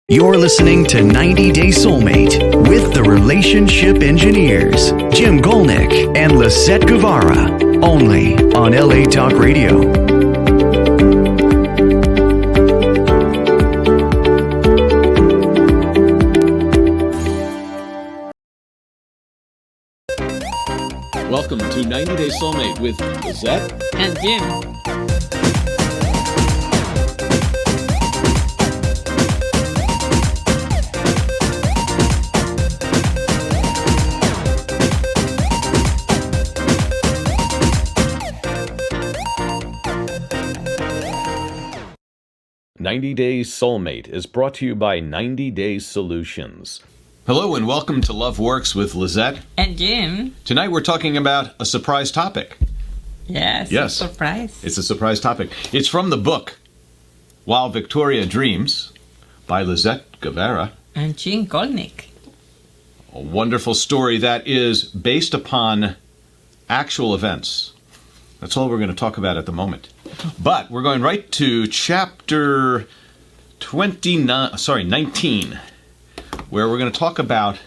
You're listening to 90 Day Soulmate with the Relationship Engineers, Jim Golnick and Lisett Guevara, only on LA Talk Radio. Welcome to 90 Day Soulmate with Lisett and Jim. 90 Day Soulmate is brought to you by 90 Day Solutions. Hello and welcome to Love Works with Lisett and Jim. Tonight we're talking about a surprise topic. Yes, a surprise. It's a surprise topic. It's from the book While Victoria Dreams by Lisett Guevara and Jim Golnick. A wonderful story that is based upon actual events. That's all we're going to talk about at the moment. But we're going right to chapter 19, where we're going to talk about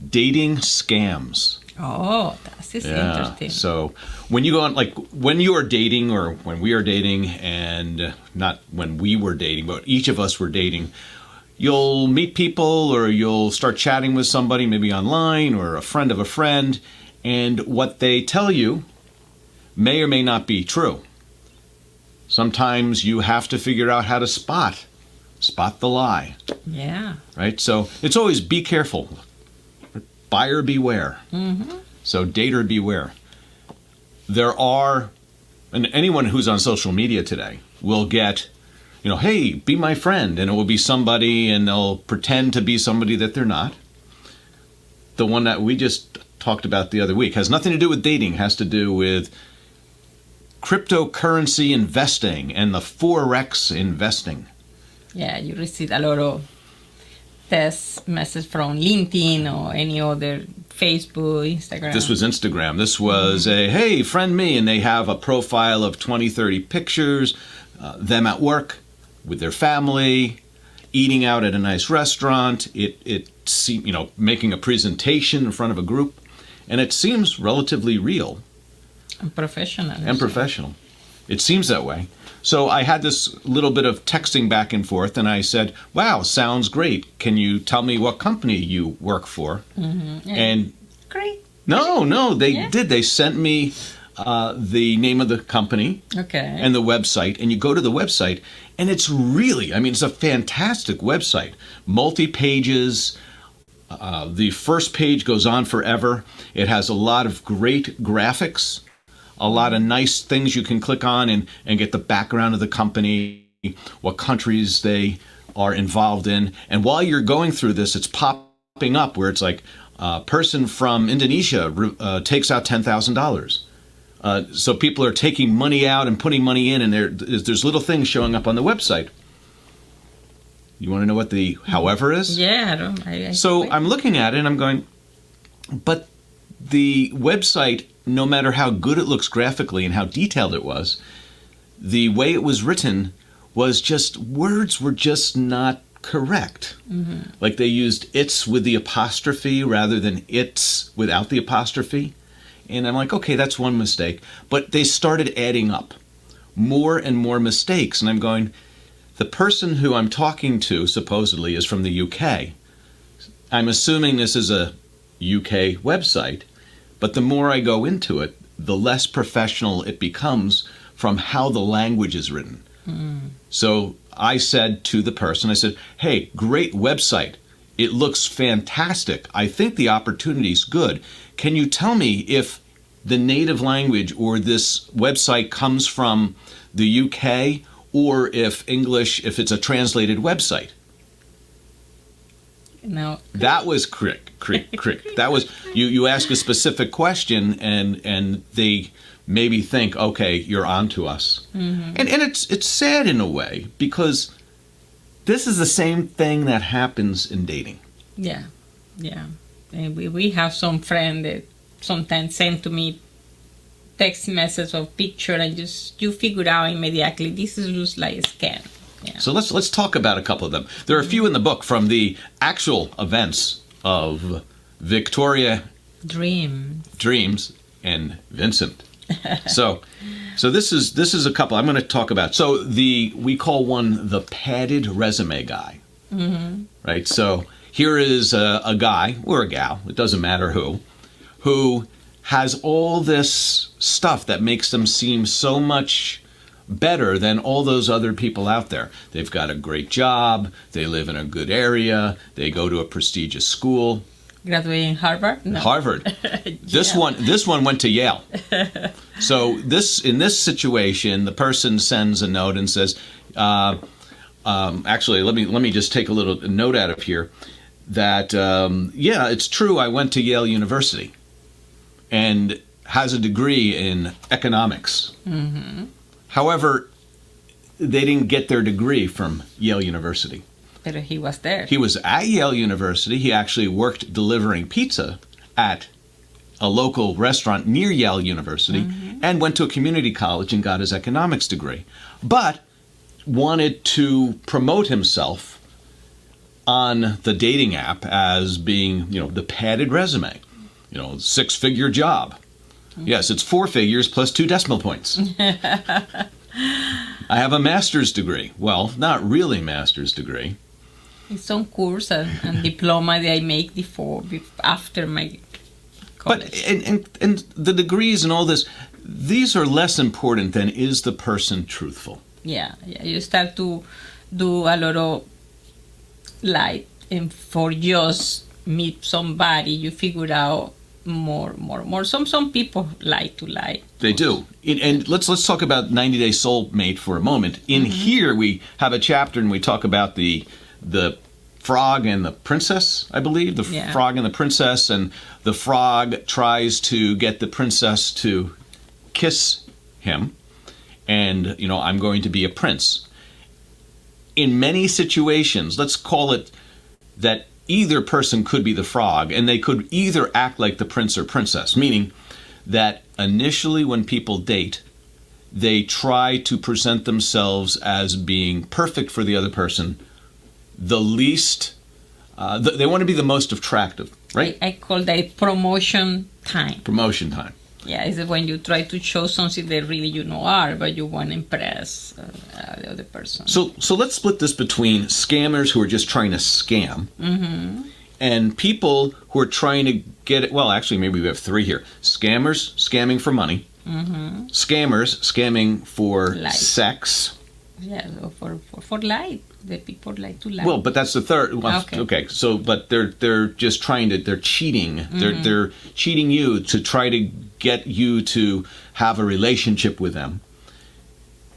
dating scams. Oh, that's interesting. So when you go on, like when you are dating or when we are dating, and not when we were dating, but each of us were dating, you'll meet people or you'll start chatting with somebody, maybe online or a friend of a friend, and what they tell you may or may not be true. Sometimes you have to figure out how to spot the lie. Yeah. Right? So it's always be careful. Buyer beware. Mm-hmm. So dater beware. There are, and anyone who's on social media today will get, hey, be my friend. And it will be somebody and they'll pretend to be somebody that they're not. The one that we just talked about the other week has nothing to do with dating, has to do with cryptocurrency investing and the Forex investing. Yeah, you receive a lot of text messages from LinkedIn or any other Facebook, Instagram. This was Instagram. This was hey, friend me, and they have a profile of 20, 30 pictures, them at work with their family, eating out at a nice restaurant, making a presentation in front of a group, and it seems relatively real. And professional. It seems that way. So I had this little bit of texting back and forth, and I said, wow, sounds great. Can you tell me what company you work for? Mm-hmm. Yeah. And great. No, they did. They sent me the name of the company and the website, and you go to the website, and it's really, it's a fantastic website. Multi-pages. The first page goes on forever. It has a lot of great graphics. A lot of nice things you can click on and get the background of the company, what countries they are involved in. And while you're going through this, it's popping up where it's like, person from Indonesia takes out $10,000. So people are taking money out and putting money in, and there's little things showing up on the website. You want to know what the however is? Yeah, I'm looking at it and I'm going, but the website, no matter how good it looks graphically and how detailed it was, the way it was written was just, words were just not correct. Mm-hmm. Like they used it's with the apostrophe rather than it's without the apostrophe. And I'm like, okay, that's one mistake. But they started adding up more and more mistakes. And I'm going, the person who I'm talking to supposedly is from the UK. I'm assuming this is a UK website. But the more I go into it, the less professional it becomes from how the language is written. Mm. So I said to the person, I said, hey, great website. It looks fantastic. I think the opportunity's good. Can you tell me if the native language or this website comes from the UK or if it's a translated website? No. That was crick. That was you ask a specific question and they maybe think, okay, you're on to us. Mm-hmm. And it's sad in a way because this is the same thing that happens in dating. Yeah. And we have some friend that sometimes send to me text message or picture and you figure out immediately this is just like a scam. Yeah. So let's talk about a couple of them. There are a few in the book from the actual events of Victoria Dreams and Vincent. So this is a couple I'm going to talk about. So we call one the padded resume guy. Mm-hmm. Right? So here is a guy or a gal, it doesn't matter who has all this stuff that makes them seem so much better than all those other people out there. They've got a great job, they live in a good area, they go to a prestigious school. Graduated in Harvard? No. Harvard. This one went to Yale. So in this situation, the person sends a note and says, actually, let me just take a little note out of here that yeah, it's true. I went to Yale University, and has a degree in economics. Mm-hmm. However, they didn't get their degree from Yale University. But he was there. He was at Yale University. He actually worked delivering pizza at a local restaurant near Yale University, mm-hmm. and went to a community college and got his economics degree. But wanted to promote himself on the dating app as being, the padded resume, 6-figure job. Mm-hmm. Yes, it's 4 figures plus 2 decimal points. I have a master's degree. Well, not really master's degree. It's some course and diploma that I make after my college. But and the degrees and all this, these are less important than is the person truthful. Yeah. You start to do a lot of and for just meet somebody, you figure out more. Some people like to lie. They do. And let's talk about 90 Day Soulmate for a moment. In mm-hmm. here, we have a chapter and we talk about the frog and the princess, I believe. Frog and the princess, and the frog tries to get the princess to kiss him. And, I'm going to be a prince. In many situations, let's call it that either person could be the frog, and they could either act like the prince or princess, meaning that initially when people date, they try to present themselves as being perfect for the other person, the least, they want to be the most attractive, right? I call that promotion time. Promotion time. Yeah, it's when you try to show something that really you are, but you want to impress the other person. So let's split this between scammers who are just trying to scam, mm-hmm. and people who are trying to get it. Well, actually, maybe we have 3 here. Scammers scamming for money. Mm-hmm. Scammers scamming for sex. Yeah, for life. The people like to lie. Well, but that's the third. Well, okay. So, but they're just trying to. They're cheating. Mm-hmm. They're cheating you to try to get you to have a relationship with them.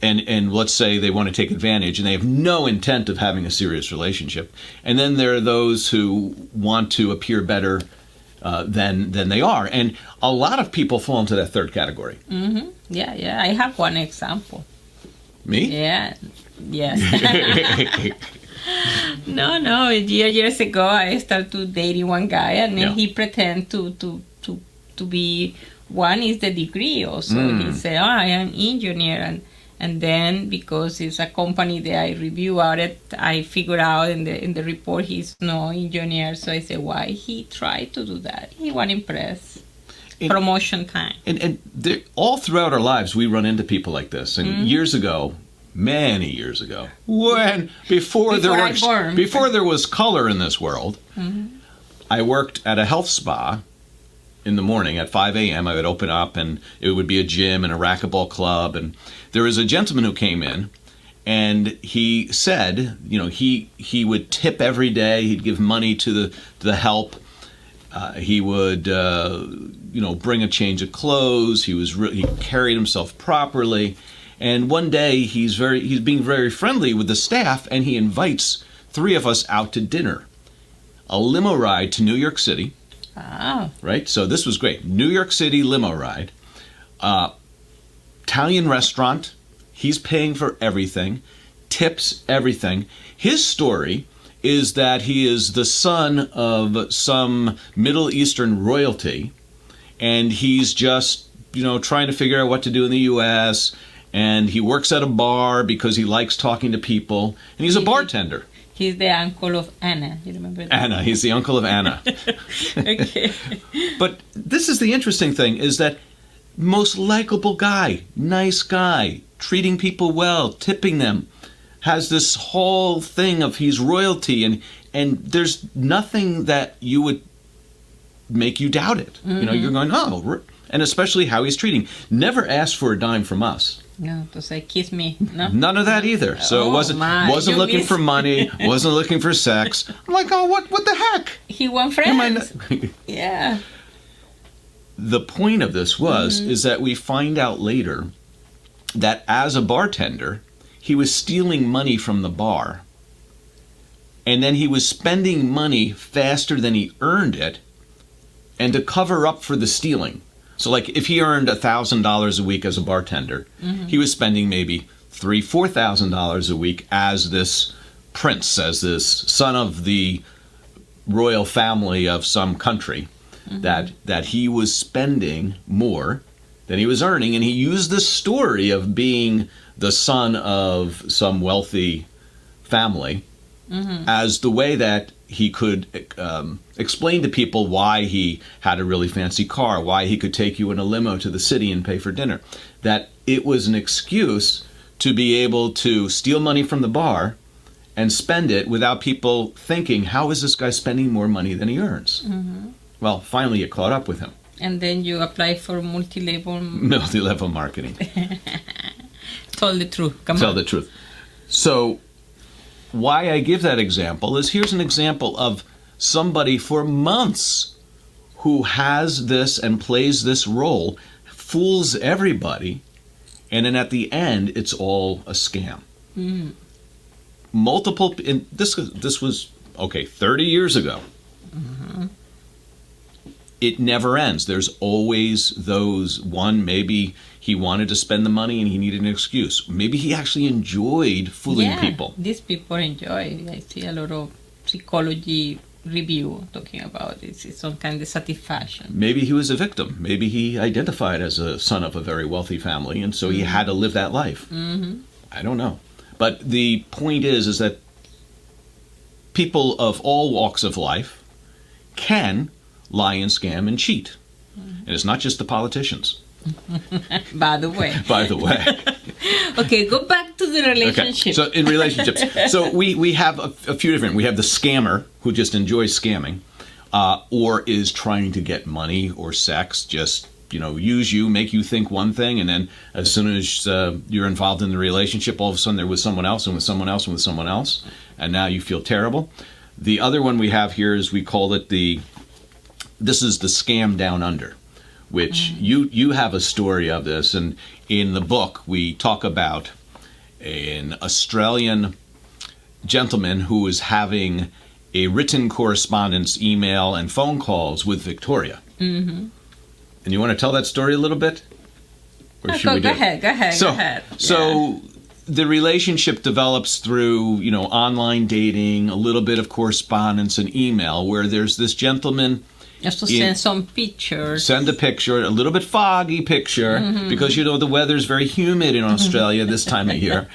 And let's say they want to take advantage, and they have no intent of having a serious relationship. And then there are those who want to appear better than they are, and a lot of people fall into that third category. Mm-hmm. Yeah. I have one example. Me? Yeah. Yes. No. Years ago, I started dating one guy, and then he pretended to be. One is the degree also. He said, I am engineer, and then because it's a company that I review out it, I figured out in the report he's no engineer. So I said, why he tried to do that? He want to impress. Promotion time. And all throughout our lives, we run into people like this. And mm-hmm. Many years ago, before there was color in this world, mm-hmm. I worked at a health spa. In the morning at 5 a.m. I would open up, and it would be a gym and a racquetball club. And there was a gentleman who came in, and he said, he would tip every day. He'd give money to the help. He would, bring a change of clothes. He carried himself properly. And one day he's being very friendly with the staff, and he invites 3 of us out to dinner. A limo ride to New York City. Oh. Right? So this was great. New York City limo ride. Italian restaurant. He's paying for everything. Tips, everything. His story is that he is the son of some Middle Eastern royalty, and he's just, trying to figure out what to do in the U.S., and he works at a bar because he likes talking to people, and he's a bartender. He's the uncle of Anna. You remember that? Anna. He's the uncle of Anna. Okay. But this is the interesting thing, is that most likable guy, nice guy, treating people well, tipping them, has this whole thing of he's royalty, and there's nothing that you would make you doubt it. You know, you're going, oh, and especially how he's treating. Never asked for a dime from us. No, to say kiss me. No, none of that either. So it wasn't looking for money, wasn't looking for sex. I'm like, oh, what the heck? He won friends. Yeah. The point of this is that we find out later that as a bartender, he was stealing money from the bar, and then he was spending money faster than he earned it, and to cover up for the stealing. So like if he earned $1,000 a week as a bartender, he was spending maybe $3,000-$4,000 a week as this prince, as this son of the royal family of some country, that he was spending more than he was earning. And he used this story of being the son of some wealthy family as the way that he could explain to people why he had a really fancy car, why he could take you in a limo to the city and pay for dinner. That it was an excuse to be able to steal money from the bar and spend it without people thinking, how is this guy spending more money than he earns? Well, finally it caught up with him. And then you apply for multi-level marketing. Tell the truth. Tell the truth. So why I give that example is here's an example of somebody for months who has this and plays this role, fools everybody, and then at the end it's all a scam. Multiple, and this was 30 years ago. It never ends. There's always those, one, maybe he wanted to spend the money and he needed an excuse. Maybe he actually enjoyed fooling people. These people enjoy. I see a lot of psychology review talking about it. It's some kind of satisfaction. Maybe he was a victim. Maybe he identified as a son of a very wealthy family, and so he had to live that life. I don't know. But the point is that people of all walks of life can lie and scam and cheat. And it's not just the politicians. By the way. Okay, go back to the relationship. Okay. So in relationships, so we have a few different. We have the scammer who just enjoys scamming, or is trying to get money or sex, just use you, make you think one thing, and then as soon as you're involved in the relationship, all of a sudden they're with someone else and with someone else and with someone else, and now you feel terrible. The other one we have here is we call it this is the scam down under, which you have a story of this, and in the book we talk about an Australian gentleman who is having a written correspondence, email, and phone calls with Victoria. And you want to tell that story a little bit? Or should we go ahead. So the relationship develops through, online dating, a little bit of correspondence and email, where there's this gentleman. Just to send some pictures. Send a picture, a little bit foggy picture, because the weather's very humid in Australia this time of year.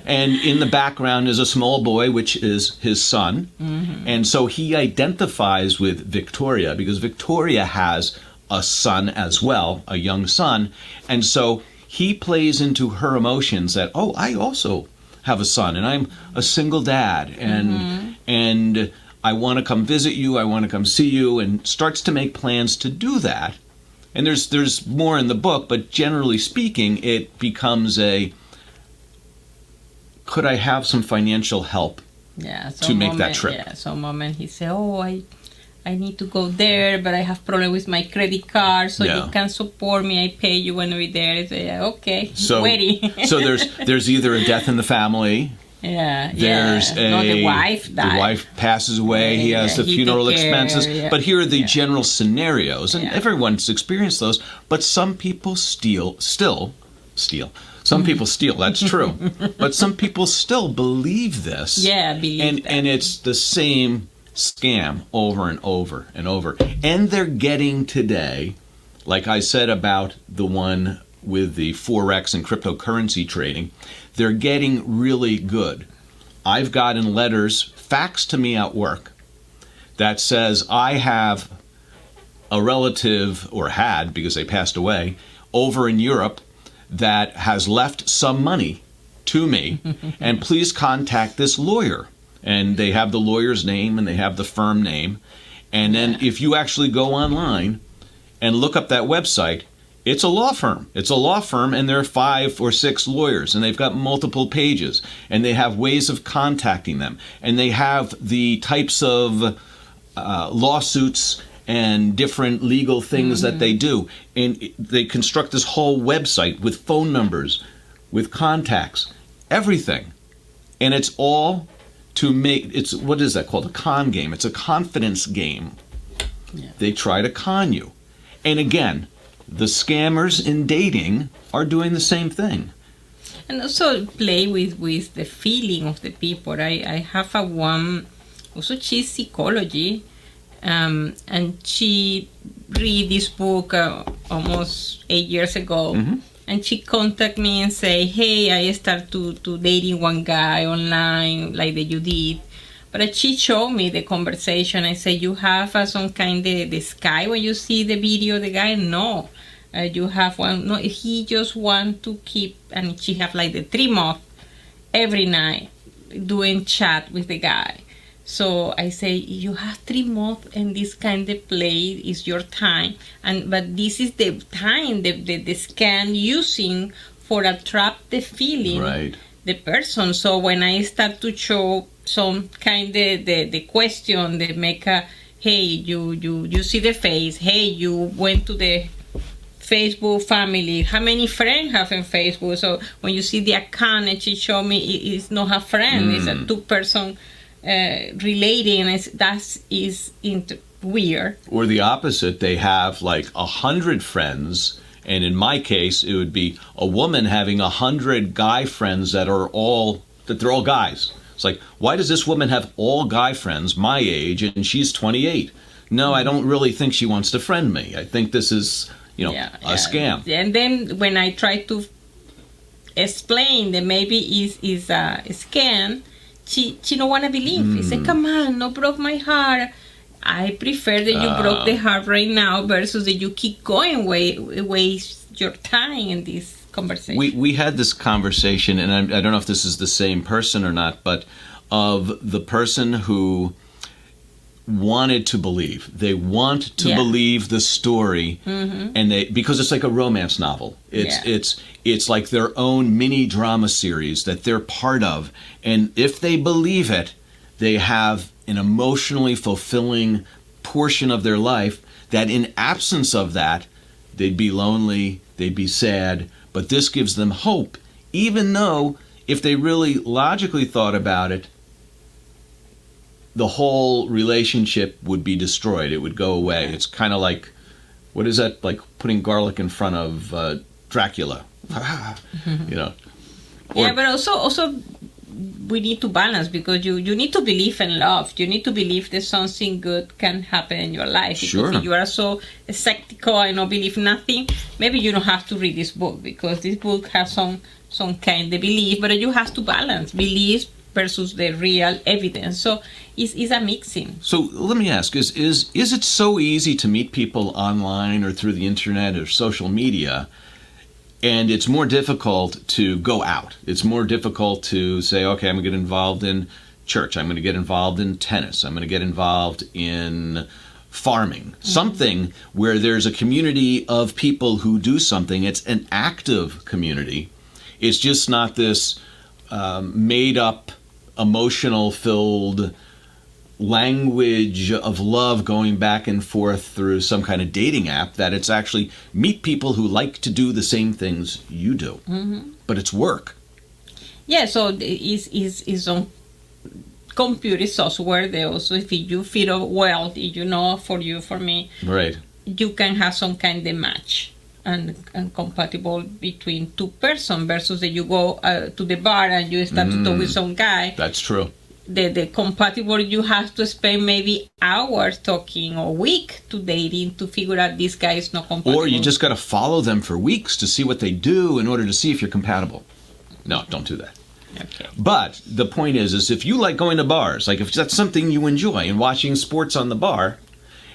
And in the background is a small boy, which is his son. And so he identifies with Victoria because Victoria has a son as well, a young son. And so he plays into her emotions that, oh, I also have a son and I'm a single dad and I want to come visit you, I want to come see you, and starts to make plans to do that. And there's more in the book, but generally speaking, it becomes could I have some financial help to make that trip? Yeah, some moment he said, oh, I need to go there, but I have problem with my credit card, so you can support me, I pay you when we're there. I say, okay, ready. So there's either a death in the family. There's the wife died. The wife passes away. He has the funeral expenses. But here are the general scenarios, and everyone's experienced those. But some people still steal. Some people steal. That's true. But some people still believe this. And it's the same scam over and over and over. And they're getting today, like I said about the one with the Forex and cryptocurrency trading, they're getting really good. I've gotten letters faxed to me at work that says I have a relative, or had because they passed away, over in Europe that has left some money to me, and please contact this lawyer. And they have the lawyer's name and they have the firm name. And then if you actually go online and look up that website, it's a law firm. It's a law firm, and there are 5 or 6 lawyers, and they've got multiple pages, and they have ways of contacting them, and they have the types of lawsuits and different legal things that they do. And they construct this whole website with phone numbers, with contacts, everything. And it's all to make, it's, what is that called? A con game. It's a confidence game. Yeah. They try to con you. And again, the scammers in dating are doing the same thing. And also play with the feeling of the people. I have a one, also she's psychology, and she read this book almost 8 years ago. And she contact me and say, hey, I start to dating one guy online like that you did. But she showed me the conversation. I say, you have some kind of the sky when you see the video of the guy? No. You have one. No, he just want to keep, and she have like the 3 months every night doing chat with the guy. So I say, you have 3 months and this kind of play is your time. But this is the time the scan using for attract the feeling, right, the person. So when I start to show some kind of the question, they make a, hey, you see the face, hey, you went to the Facebook family, how many friends have in Facebook? So when you see the account and she show me it's not a friend, it's a 2-person relating, that is weird. Or the opposite, they have like 100 friends, and in my case it would be a woman having 100 guy friends that they're all guys. It's like, why does this woman have all guy friends my age and she's 28? No, I don't really think she wants to friend me. I think this is a scam. And then when I try to explain that maybe is a scam, she don't want to believe. She said, come on, no broke my heart. I prefer that you broke the heart right now versus that you keep going, waste your time in this conversation. We had this conversation, and I don't know if this is the same person or not, but of the person who wanted to believe. They want to believe the story, and because it's like a romance novel. It's like their own mini drama series that they're part of, and if they believe it, they have an emotionally fulfilling portion of their life that in absence of that, they'd be lonely, they'd be sad, but this gives them hope, even though if they really logically thought about it, the whole relationship would be destroyed. It would go away. It's kind of like, what is that? Like putting garlic in front of Dracula. But also we need to balance, because you need to believe in love. You need to believe that something good can happen in your life. Sure. Because if you are so skeptical and don't believe nothing, maybe you don't have to read this book, because this book has some kind of belief, but you have to balance belief versus the real evidence. So it's a mixing. So let me ask, is it so easy to meet people online or through the internet or social media, and it's more difficult to go out? It's more difficult to say, okay, I'm going to get involved in church, I'm going to get involved in tennis, I'm going to get involved in farming, something where there's a community of people who do something. It's an active community. It's just not this made up, emotional filled language of love going back and forth through some kind of dating app, that it's actually meet people who like to do the same things you do. But it's work. Yeah, so it's on computer software. They also, if you feel well, for me, right, you can have some kind of match and compatible between 2 persons versus that you go to the bar and you start to talk with some guy. That's true. the compatible, you have to spend maybe hours talking or week to dating to figure out this guy is not compatible. Or you just got to follow them for weeks to see what they do in order to see if you're compatible. No, don't do that. Okay. But the point is if you like going to bars, like if that's something you enjoy and watching sports on the bar,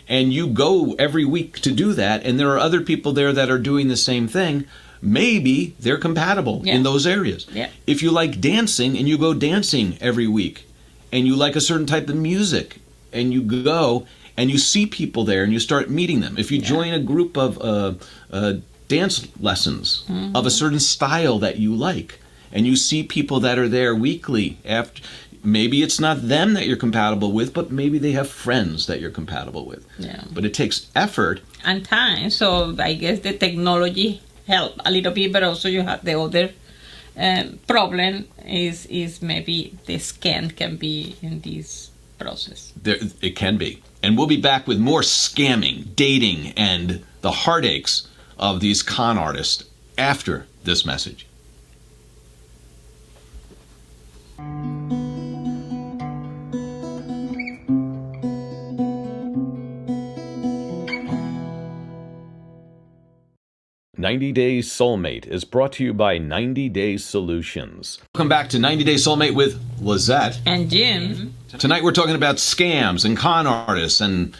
and you go every week to do that, and there are other people there that are doing the same thing, maybe they're compatible in those areas. Yeah. If you like dancing and you go dancing every week, and you like a certain type of music, and you go and you see people there and you start meeting them. If you join a group of dance lessons of a certain style that you like, and you see people that are there weekly, after maybe it's not them that you're compatible with, but maybe they have friends that you're compatible with. Yeah. But it takes effort and time. So I guess the technology help a little bit, but also you have the other problem is maybe the scam can be in this process. It can be. And we'll be back with more scamming, dating, and the heartaches of these con artists after this message. "90 Days Soulmate" is brought to you by 90 Days Solutions. Welcome back to 90 Days Soulmate with Lisett and Jim. Tonight we're talking about scams and con artists and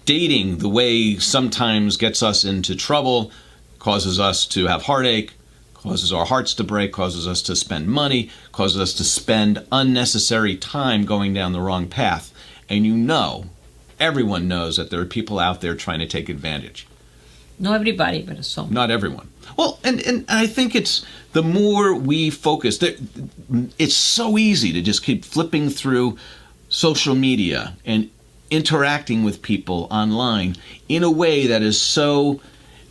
dating, the way sometimes gets us into trouble, causes us to have heartache, causes our hearts to break, causes us to spend money, causes us to spend unnecessary time going down the wrong path. And everyone knows that there are people out there trying to take advantage. Not everybody, but some. Not everyone. Well, and I think it's the more we focus, it's so easy to just keep flipping through social media and interacting with people online in a way that is so,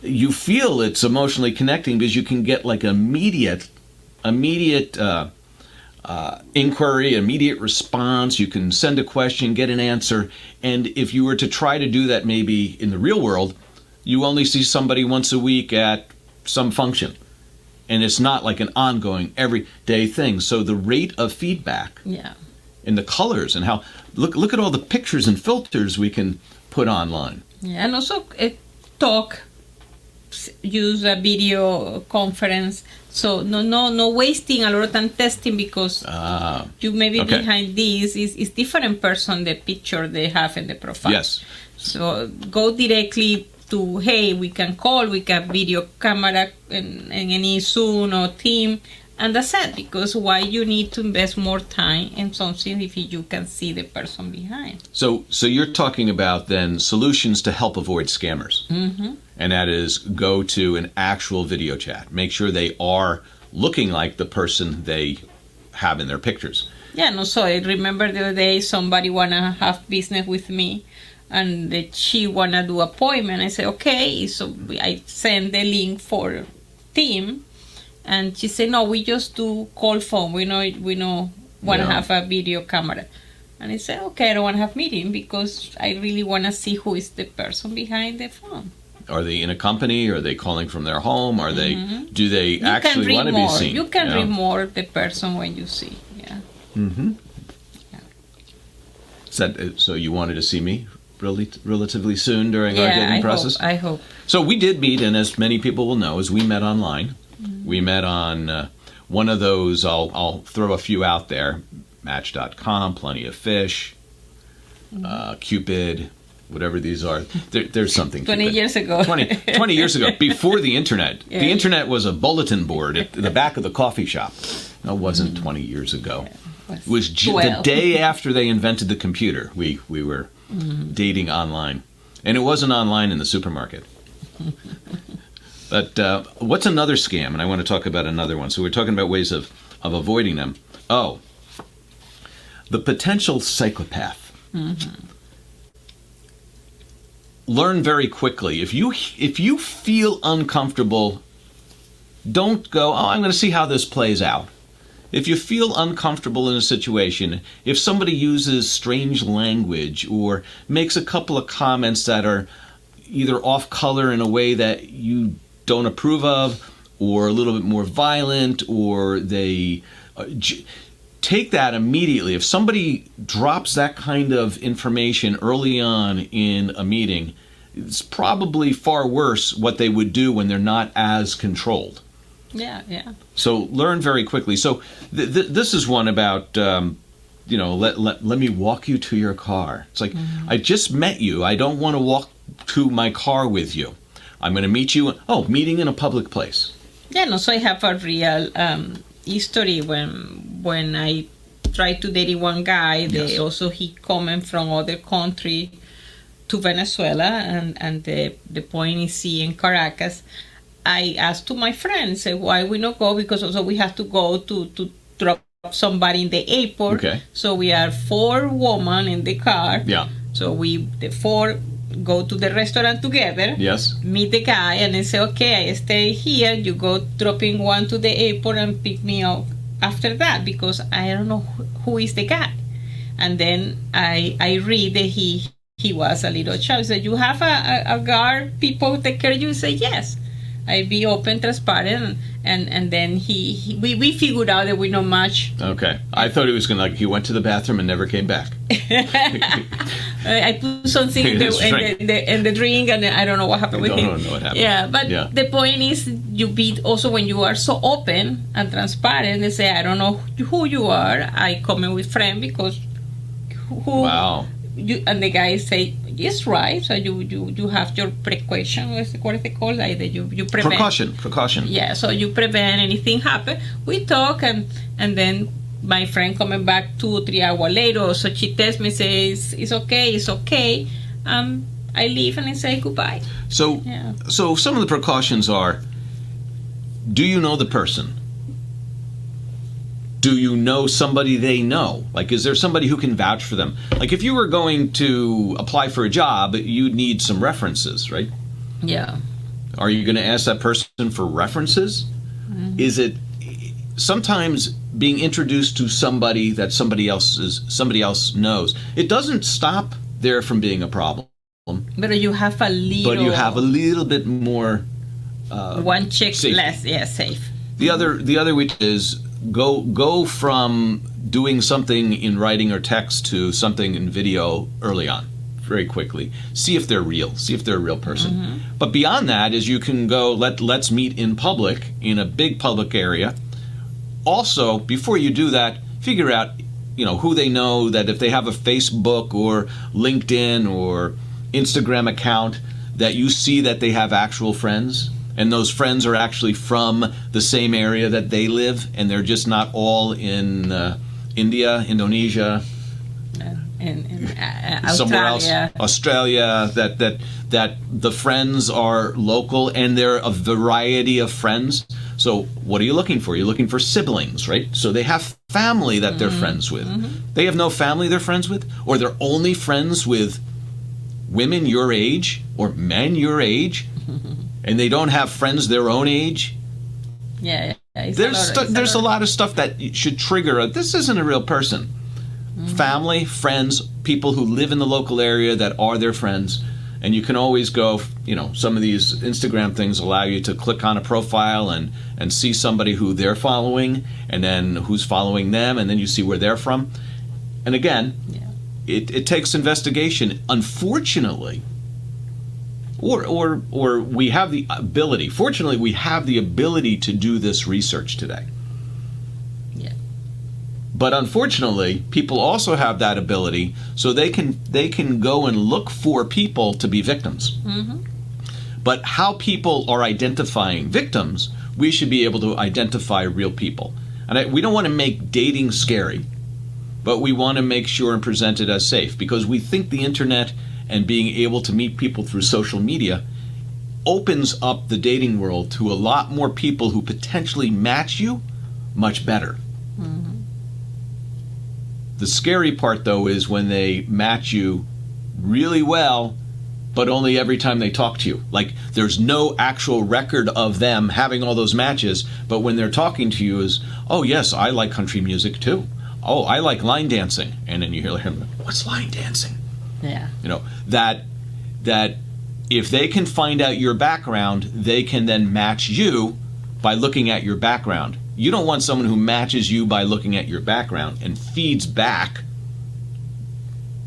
you feel it's emotionally connecting because you can get like immediate inquiry, immediate response. You can send a question, get an answer. And if you were to try to do that maybe in the real world, you only see somebody once a week at some function. And it's not like an ongoing, everyday thing. So the rate of feedback and the colors and how, look at all the pictures and filters we can put online. Yeah, and also use a video conference. So no wasting a lot of time testing because you maybe behind this is different person, the picture they have in the profile. Yes. So go directly to, hey, we can call, we can video camera in any Zoom or team, and that's it. Because why you need to invest more time in something if you can see the person behind? So you're talking about then solutions to help avoid scammers. Mm-hmm. And that is go to an actual video chat. Make sure they are looking like the person they have in their pictures. Yeah, no, so I remember the other day somebody wanna have business with me and she wanna do appointment. I said, okay, so I send the link for team and she said, no, we just do call phone. We know wanna have a video camera. And I said, okay, I don't wanna have meeting because I really wanna see who is the person behind the phone. Are they in a company? Are they calling from their home? Are they? Do they actually want to be seen? You can read more the person when you see. Yeah. Mm-hmm. Yeah. Is that so? You wanted to see me relatively soon during our dating process? I hope. So we did meet, and as many people will know, is we met online. Mm-hmm. We met on one of those. I'll throw a few out there: Match.com, Plenty of Fish, Cupid. Whatever these are, there's something. 20 years ago. 20 years ago, before the internet. Yeah. The internet was a bulletin board at the back of the coffee shop. No, it wasn't 20 years ago. Yeah, it was the day after they invented the computer. We were dating online. And it wasn't online in the supermarket. But what's another scam? And I want to talk about another one. So we're talking about ways of avoiding them. Oh, the potential psychopath. Mm-hmm. Learn very quickly. If you feel uncomfortable, don't go, I'm going to see how this plays out. If you feel uncomfortable in a situation, if somebody uses strange language or makes a couple of comments that are either off color in a way that you don't approve of, or a little bit more violent, or they take that immediately. If somebody drops that kind of information early on in a meeting, it's probably far worse what they would do when they're not as controlled. Yeah, yeah. So learn very quickly. So this is one about, let me walk you to your car. It's like, I just met you. I don't want to walk to my car with you. I'm going to meet you. Meeting in a public place. Yeah, no, so I have a real history when I tried to date one guy. He coming from other country to Venezuela, and the point is in Caracas. I asked to my friends, say, why we not go? Because also we have to go to drop somebody in the airport. Okay. So we are 4 women in the car. Yeah. So the 4 go to the restaurant together. Yes. Meet the guy and then say, okay, I stay here. You go dropping one to the airport and pick me up after that, because I don't know who is the guy. And then I read that he was a little child. So you have a guard, people take care of you? Say yes. I be open, transparent, and then we figured out that we know much. Okay, I thought he was gonna he went to the bathroom and never came back. I put something in the drink, and I don't know what happened with him. I don't know what happened. Yeah, but the point is, you be also when you are so open and transparent. They say, I don't know who you are. I come in with friend because who. Wow. And the guy say, yes, right. So you have your precaution. What is it called? Like you prevent. Precaution. Yeah. So you prevent anything happen. We talk, and then my friend coming back 2 or 3 hours later. So she texts me, says, it's okay. I leave and I say goodbye. So some of the precautions are: do you know the person? Do you know somebody they know? Like, is there somebody who can vouch for them? Like, if you were going to apply for a job, you'd need some references, right? Yeah. Are you going to ask that person for references? Mm-hmm. Is it sometimes being introduced to somebody that somebody else knows? It doesn't stop there from being a problem. But you have a little bit more. One check safety. Less, yeah, safe. The other which is. Go from doing something in writing or text to something in video early on, very quickly. See if they're real. See if they're a real person. Mm-hmm. But beyond that is you can go, let's meet in public, in a big public area. Also, before you do that, figure out, who they know, that if they have a Facebook or LinkedIn or Instagram account, that you see that they have actual friends. And those friends are actually from the same area that they live, and they're just not all in India, Indonesia, and somewhere else, Australia. That the friends are local, and they're a variety of friends. So what are you looking for? You're looking for siblings, right? So they have family that they're friends with. Mm-hmm. They have no family they're friends with, or they're only friends with women your age or men your age. And they don't have friends their own age. Yeah. There's a lot of stuff that should trigger this isn't a real person. Mm-hmm. Family, friends, people who live in the local area that are their friends. And you can always go, some of these Instagram things allow you to click on a profile and see somebody who they're following, and then who's following them, and then you see where they're from. And again, it takes investigation. Unfortunately, or we have the ability. Fortunately, we have the ability to do this research today. Yeah. But unfortunately, people also have that ability, so they can go and look for people to be victims. Mm-hmm. But how people are identifying victims, we should be able to identify real people. And we don't want to make dating scary, but we want to make sure and present it as safe, because we think the internet and being able to meet people through social media opens up the dating world to a lot more people who potentially match you much better. Mm-hmm. The scary part, though, is when they match you really well, but only every time they talk to you. Like, there's no actual record of them having all those matches, but when they're talking to you is, oh, yes, I like country music, too. Oh, I like line dancing. And then you hear him, what's line dancing? Yeah. That if they can find out your background, they can then match you by looking at your background. You don't want someone who matches you by looking at your background and feeds back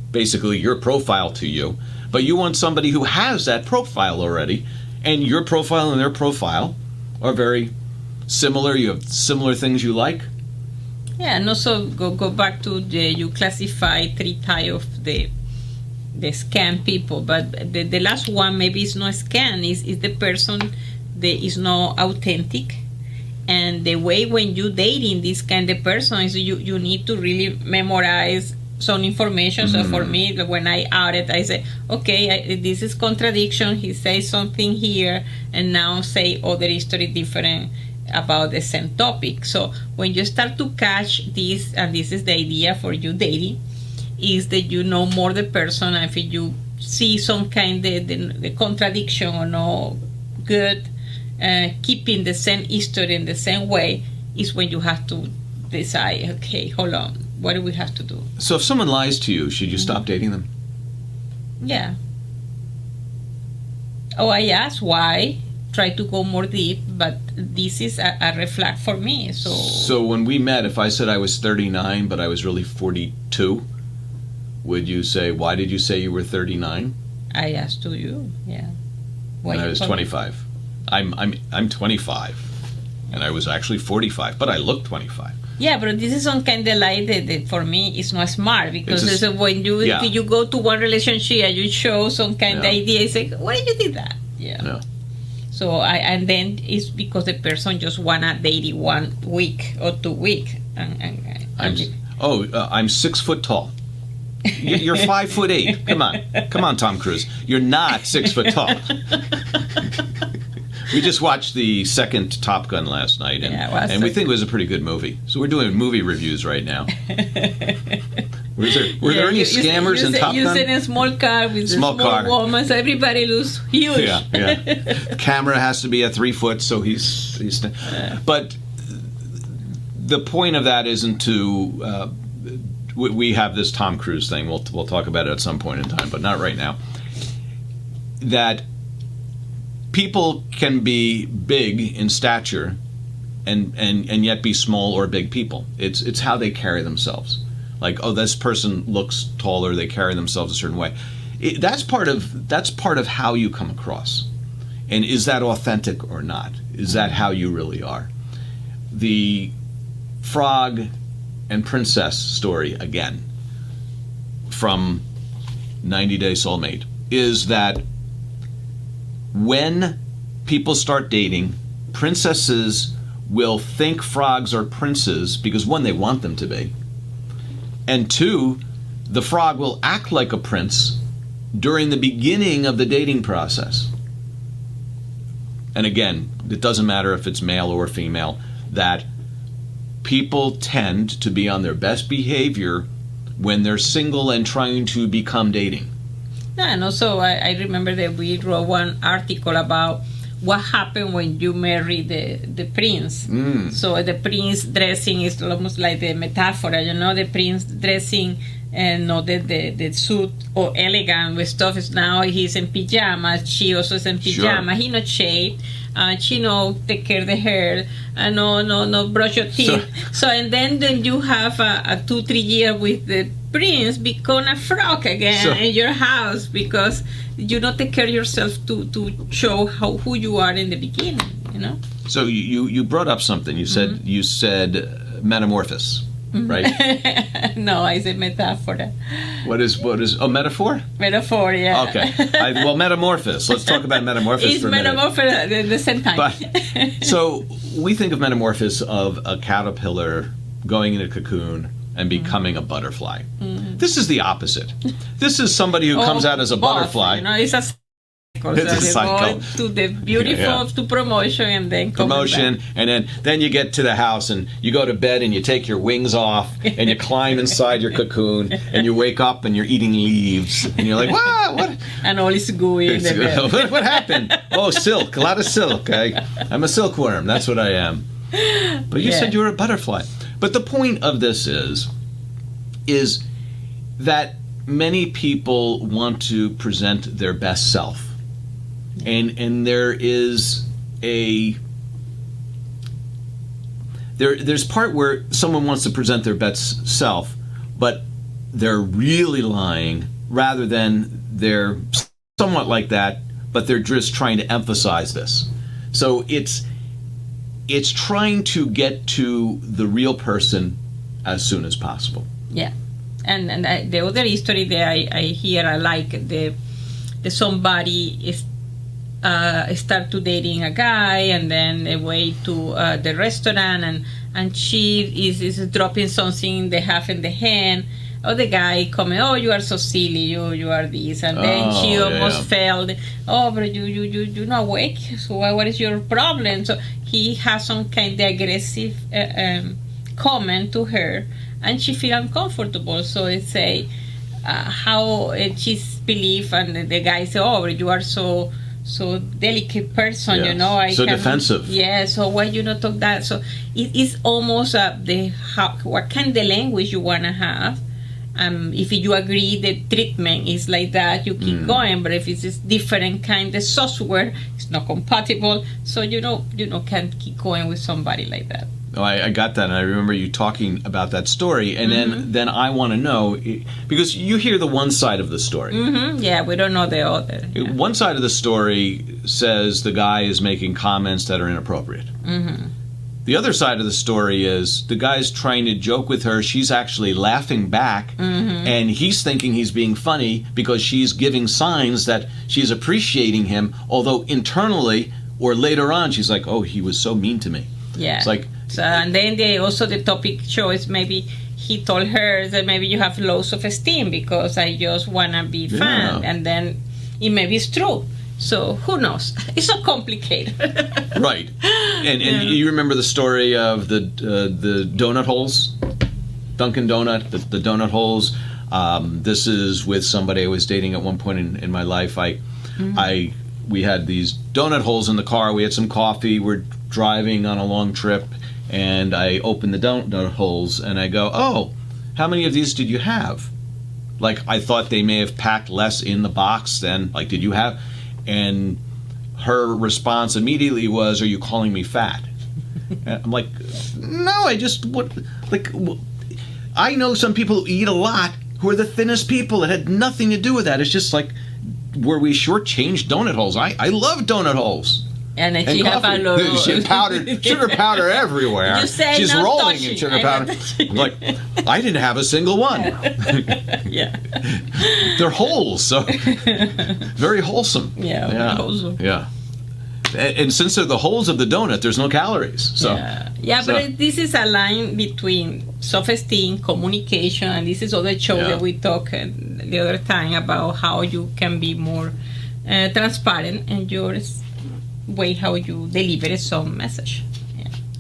basically your profile to you, but you want somebody who has that profile already, and your profile and their profile are very similar. You have similar things you like. Yeah, and also go back to you classify 3 types of the scam people, but the last one maybe is not scam, is the person that is not authentic. And the way when you dating this kind of person is you need to really memorize some information. So for me, when I outed, I say, okay, this is contradiction. He says something here, and now say other history different about the same topic. So when you start to catch this, and this is the idea for you dating, is that you know more the person, and if you see some kind of the contradiction or no good, keeping the same history in the same way, is when you have to decide, okay, hold on, what do we have to do? So if someone lies to you, should you stop dating them? Yeah. Oh, I asked why, try to go more deep, but this is a red flag for me. So when we met, if I said I was 39 but I was really 42, would you say, why did you say you were 39? I asked to you, yeah. Why and I was 25. I'm 25, and I was actually 45, but I look 25. Yeah, but this is some kind of lie that for me is not smart, because when you go to one relationship and you show some kind of idea, it's like, why did you do that? Yeah. So and then it's because the person just wanna date 1 week or 2 weeks. I'm 6 foot tall. You're 5'8". Come on, Tom Cruise. You're not 6 foot tall. We just watched the second Top Gun last night, and we think it was a pretty good movie. So we're doing movie reviews right now. Were there any scammers in Top Gun? You said a small car with a small woman, so everybody looks huge. Yeah. The camera has to be at 3 foot, so he's. But the point of that isn't to. We have this Tom Cruise thing. We'll talk about it at some point in time, but not right now. That people can be big in stature and yet be small or big people. It's how they carry themselves. Like, oh, this person looks taller, they carry themselves a certain way. That's part of how you come across. And is that authentic or not? Is that how you really are? The frog and princess story, again, from 90 Day Soulmate, is that when people start dating, princesses will think frogs are princes because, 1, they want them to be, and 2, the frog will act like a prince during the beginning of the dating process. And again, it doesn't matter if it's male or female, that people tend to be on their best behavior when they're single and trying to become dating. Yeah, and also I remember that we wrote one article about what happened when you marry the prince. So the prince dressing is almost like the metaphor, the prince dressing and not the suit or elegant with stuff. Is now he's in pajamas, she also is in pajamas, he not shaved, she no take care of the hair, no brush your teeth. So and then you have a 2-3 years with the prince become a frog again in your house because you don't take care of yourself to show who you are in the beginning, So you brought up something. You said metamorphosis, right? No, I said metaphor. What is metaphor? Metaphor, yeah. Okay. Metamorphosis. Let's talk about metamorphosis for a minute. It's metamorphosis at the same time. But, so we think of metamorphosis of a caterpillar going in a cocoon and becoming a butterfly. This is the opposite. This is somebody who comes out as a butterfly. It's a cycle. It's a cycle. Go to the beautiful, to promotion, and then promotion, and then you get to the house and you go to bed and you take your wings off and you climb inside your cocoon and you wake up and you're eating leaves and you're like, wow, what? And all is gooey in the bed. What happened? Oh, silk, a lot of silk. I'm a silkworm. That's what I am. But you said you were a butterfly. But the point of this is that many people want to present their best self. And there is there's part where someone wants to present their best self, but they're really lying, rather than they're somewhat like that, but they're just trying to emphasize this. So it's trying to get to the real person as soon as possible. Yeah. And the other history that I hear, I like the somebody is start to dating a guy, and then they way to the restaurant, and she is dropping something they have in the hand. Oh, the guy coming, oh, you are so silly, you are this, and then she almost fell. Oh, but you're not awake. So what is your problem? So he has some kind of aggressive comment to her, and she feel uncomfortable. So it say how she's believe, and the guy say, oh, but you are so delicate person, yes. you know. So defensive. Yeah, so why you not talk that? So it is almost what kind of language you want to have. If you agree the treatment is like that, you keep going. But if it's a different kind of software, it's not compatible. So you can't keep going with somebody like that. Oh, I got that, and I remember you talking about that story, and then I want to know, because you hear the one side of the story. Yeah, we don't know the other. Yeah. One side of the story says the guy is making comments that are inappropriate. The other side of the story is the guy's trying to joke with her. She's actually laughing back, and he's thinking he's being funny because she's giving signs that she's appreciating him, although internally or later on she's like, oh, he was so mean to me. Yeah. It's like... So, and then the topic shows maybe he told her that maybe you have low self-esteem because I just want to be fun, and then it maybe is true. So who knows? It's so complicated. Right. And you remember the story of the donut holes? Dunkin' Donut, the donut holes. This is with somebody I was dating at one point in my life. We had these donut holes in the car. We had some coffee. We're driving on a long trip, and I opened the donut holes, and I go, oh, how many of these did you have? Like, I thought they may have packed less in the box than, like, did you have... And her response immediately was, are you calling me fat? And I'm like, no, I know some people who eat a lot who are the thinnest people. It had nothing to do with that. It's just like, were we shortchanged donut holes? I love donut holes. And she have a lot of sugar powder everywhere. You say she's not rolling touching. in sugar powder. I'm like, I didn't have a single one. Yeah. They're holes, so very wholesome. Yeah, very wholesome. Yeah. And since they're the holes of the donut, there's no calories. So but this is a line between self-esteem, communication, and this is other show that we talked the other time about how you can be more transparent in your way how you deliver some message.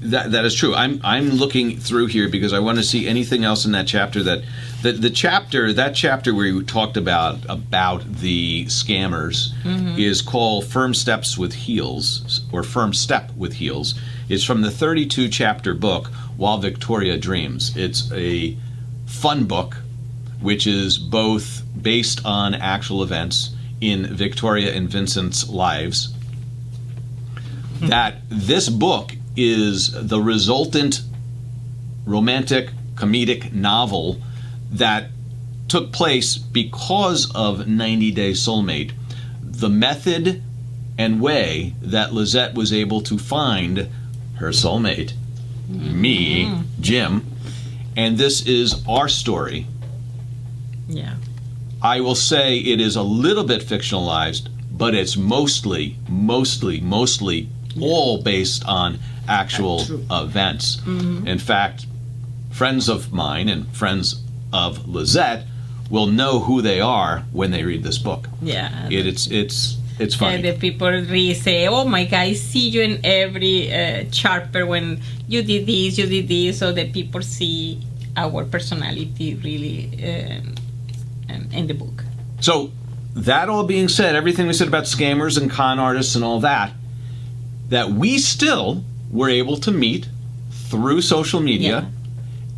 That is true. I'm looking through here because I want to see anything else in that chapter that that chapter where you talked about the scammers is called Firm Steps with Heels, or Firm Step with Heels. It's from the 32 chapter book While Victoria Dreams. It's a fun book which is both based on actual events in Victoria and Vincent's lives. That this book is the resultant romantic comedic novel that took place because of 90 Day Soulmate. The method and way that Lisett was able to find her soulmate, me, Jim, and this is our story. Yeah. I will say it is a little bit fictionalized, but it's mostly all based on actual events. In fact, friends of mine and friends of Lisett will know who they are when they read this book. Yeah. It's funny. The people really say, oh my God, I see you in every chapter when you did this, so that people see our personality really in the book. So, that all being said, everything we said about scammers and con artists and all that we still were able to meet through social media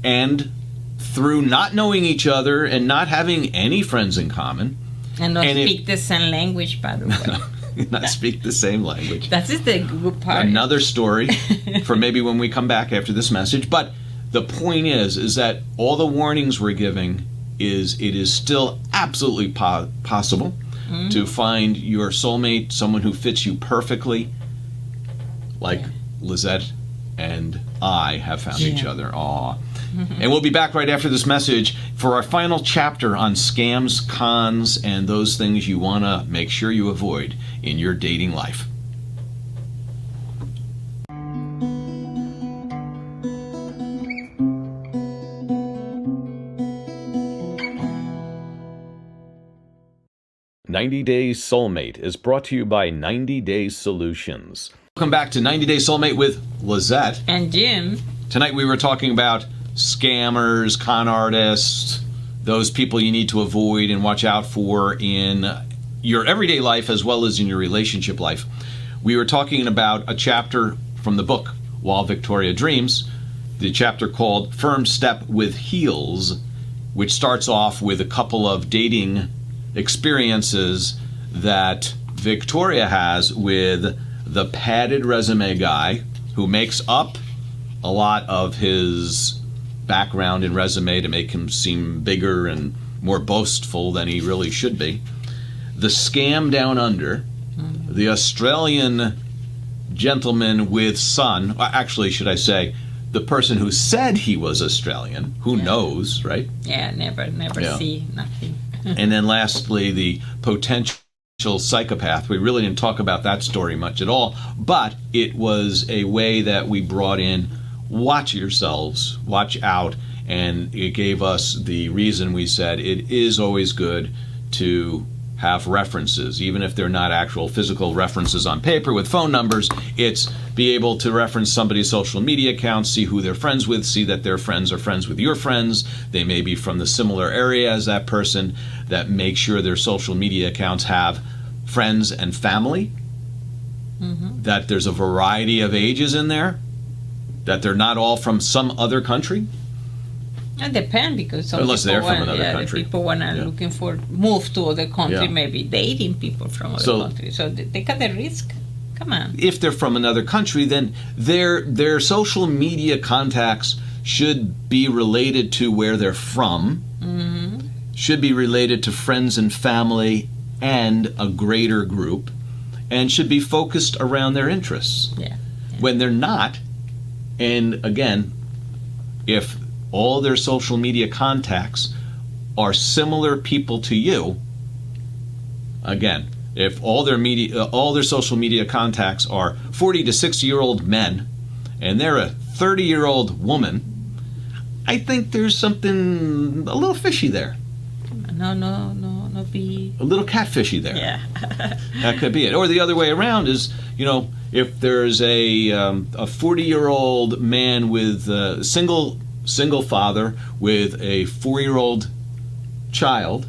and through not knowing each other and not having any friends in common. And not speak the same language, by the way. not speak the same language. That is the good part. Another story for maybe when we come back after this message. But the point is that all the warnings we're giving is it is still absolutely possible to find your soulmate, someone who fits you perfectly, like Lisett and I have found each other. Aw. And we'll be back right after this message for our final chapter on scams, cons, and those things you want to make sure you avoid in your dating life. "90 Days Soulmate" is brought to you by 90 Days Solutions. Welcome back to 90 Days Soulmate with Lisett and Jim. Tonight we were talking about scammers, con artists, those people you need to avoid and watch out for in your everyday life as well as in your relationship life. We were talking about a chapter from the book While Victoria Dreams, the chapter called Firm Step with Heels, which starts off with a couple of dating experiences that Victoria has with the padded resume guy who makes up a lot of his background and resume to make him seem bigger and more boastful than he really should be. The scam down under, the Australian gentleman with son, actually should I say, the person who said he was Australian, who knows, right? Yeah, never see nothing. And then lastly, the potential psychopath. We really didn't talk about that story much at all, but it was a way that we brought in watch yourselves, watch out, and it gave us the reason we said it is always good to have references, even if they're not actual physical references on paper with phone numbers. It's be able to reference somebody's social media accounts, see who they're friends with, see that their friends are friends with your friends. They may be from the similar area as that person, that make sure their social media accounts have friends and family, that there's a variety of ages in there, that they're not all from some other country. It depends, because some unless people they're from another country. People want to looking for move to other country, maybe dating people from other countries. So they got the risk. Come on. If they're from another country, then their social media contacts should be related to where they're from, should be related to friends and family and a greater group, and should be focused around their interests. When they're not, and again, if all their social media contacts are similar people to you, again, if all their social media contacts are 40 to 60-year-old men, and they're a 30-year-old woman, I think there's something a little fishy there. No, be a little catfishy there. Yeah, that could be it. Or the other way around is, if there's a 40-year-old man with a single father with a 4-year-old child,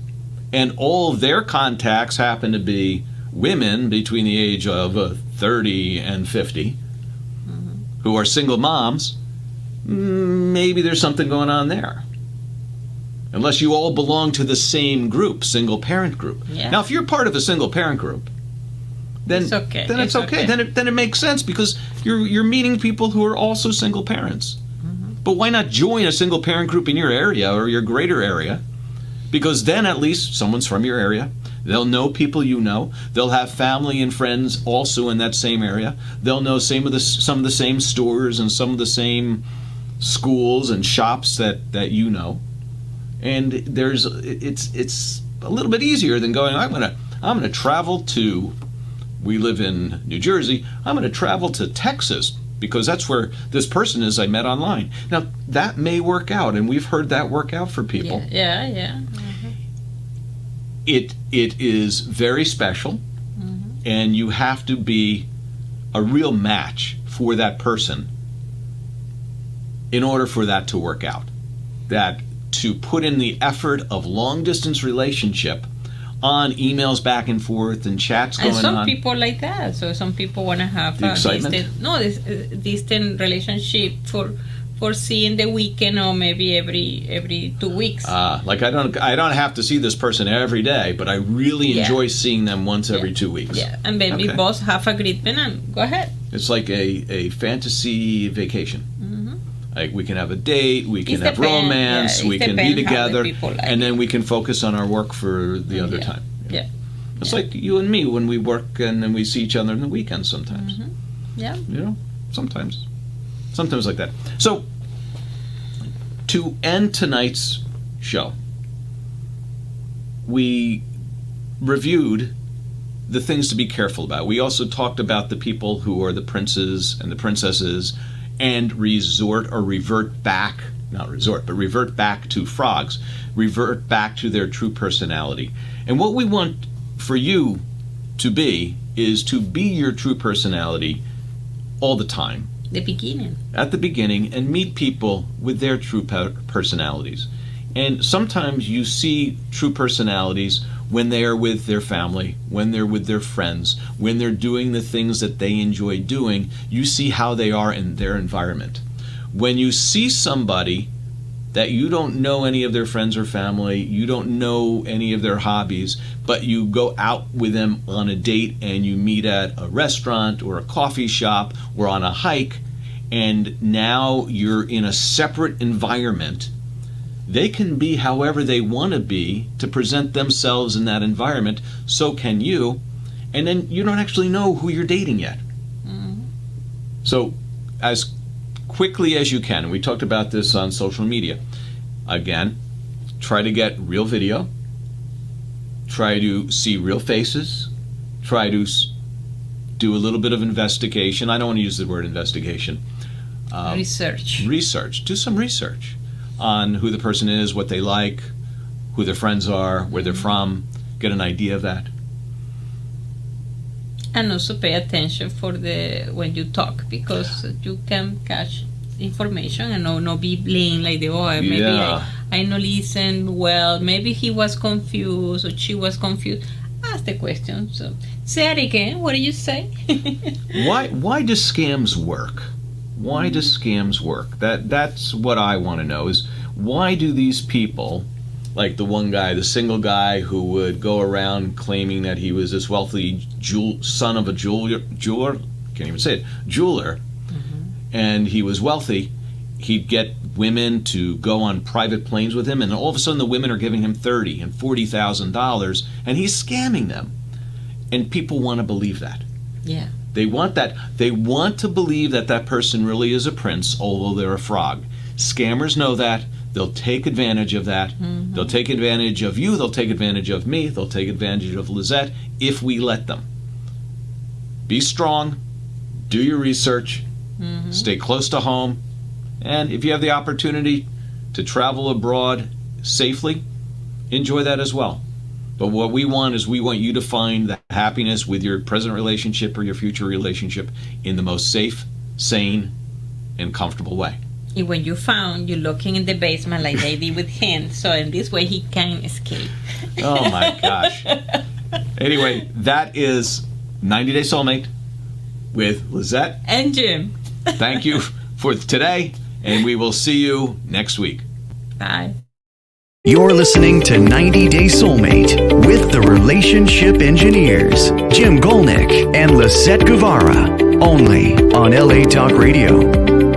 and all of their contacts happen to be women between the age of 30 and 50 who are single moms, maybe there's something going on there. Unless you all belong to the same group, single parent group. Now, if you're part of a single parent group, then it's okay. Then it's okay. Then it makes sense, because you're meeting people who are also single parents. But why not join a single parent group in your area or your greater area? Because then at least someone's from your area. They'll know people you know. They'll have family and friends also in that same area. They'll know some of the same stores and some of the same schools and shops that you know. And it's a little bit easier than going, I'm gonna travel to, we live in New Jersey, I'm gonna travel to Texas because that's where this person is I met online. Now, that may work out, and we've heard that work out for people. Yeah. It is very special, and you have to be a real match for that person in order for that to work out. That to put in the effort of long-distance relationship on emails back and forth and chats going on. And some people like that. So some people want to have the excitement? Distant relationship for seeing the weekend or maybe every 2 weeks. Like I don't have to see this person every day, but I really enjoy seeing them once every 2 weeks. Yeah, and maybe both have agreement and go ahead. It's like a fantasy vacation. Mm-hmm. Like we can have a date, we can have romance, we can be together, and then we can focus on our work for the other time. Yeah. It's like you and me when we work and then we see each other on the weekends sometimes. Mm-hmm. Yeah. You know, sometimes like that. So, to end tonight's show, we reviewed the things to be careful about. We also talked about the people who are the princes and the princesses and revert back to frogs, revert back to their true personality. And what we want for you to be is to be your true personality all the time. At the beginning, and meet people with their true personalities. And sometimes you see true personalities when they are with their family, when they're with their friends, when they're doing the things that they enjoy doing. You see how they are in their environment. When you see somebody that you don't know any of their friends or family, you don't know any of their hobbies, but you go out with them on a date and you meet at a restaurant or a coffee shop or on a hike, and now you're in a separate environment. They can be however they want to be to present themselves in that environment. So can you. And then you don't actually know who you're dating yet. Mm-hmm. So as quickly as you can, we talked about this on social media. Again, try to get real video. Try to see real faces. Try to do a little bit of investigation. I don't want to use the word investigation. Research. Do some research on who the person is, what they like, who their friends are, where they're from. Get an idea of that. And also pay attention when you talk, because you can catch information and not be playing like maybe I no listen well, maybe he was confused or she was confused. Ask the question. So say it again. What do you say? Why do scams work? Why do scams work? That's what I want to know, is why do these people, like the one guy, the single guy who would go around claiming that he was this wealthy son of a jeweler, can't even say it, jeweler, and he was wealthy, he'd get women to go on private planes with him, and all of a sudden the women are giving him $30,000 and $40,000, and he's scamming them. And people want to believe that. Yeah. They want that. They want to believe that that person really is a prince, although they're a frog. Scammers know that. They'll take advantage of that. Mm-hmm. They'll take advantage of you. They'll take advantage of me. They'll take advantage of Lisett if we let them. Be strong. Do your research. Mm-hmm. Stay close to home. And if you have the opportunity to travel abroad safely, enjoy that as well. But what we want is we want you to find the happiness with your present relationship or your future relationship in the most safe, sane, and comfortable way. And when you're looking in the basement like they did with him, so in this way he can escape. Oh my gosh. Anyway, that is 90 Day Soulmate with Lisett and Jim. Thank you for today, and we will see you next week. Bye. You're listening to 90 Day Soulmate with the Relationship Engineers, Jim Golnick and Lisett Guevara, only on LA Talk Radio.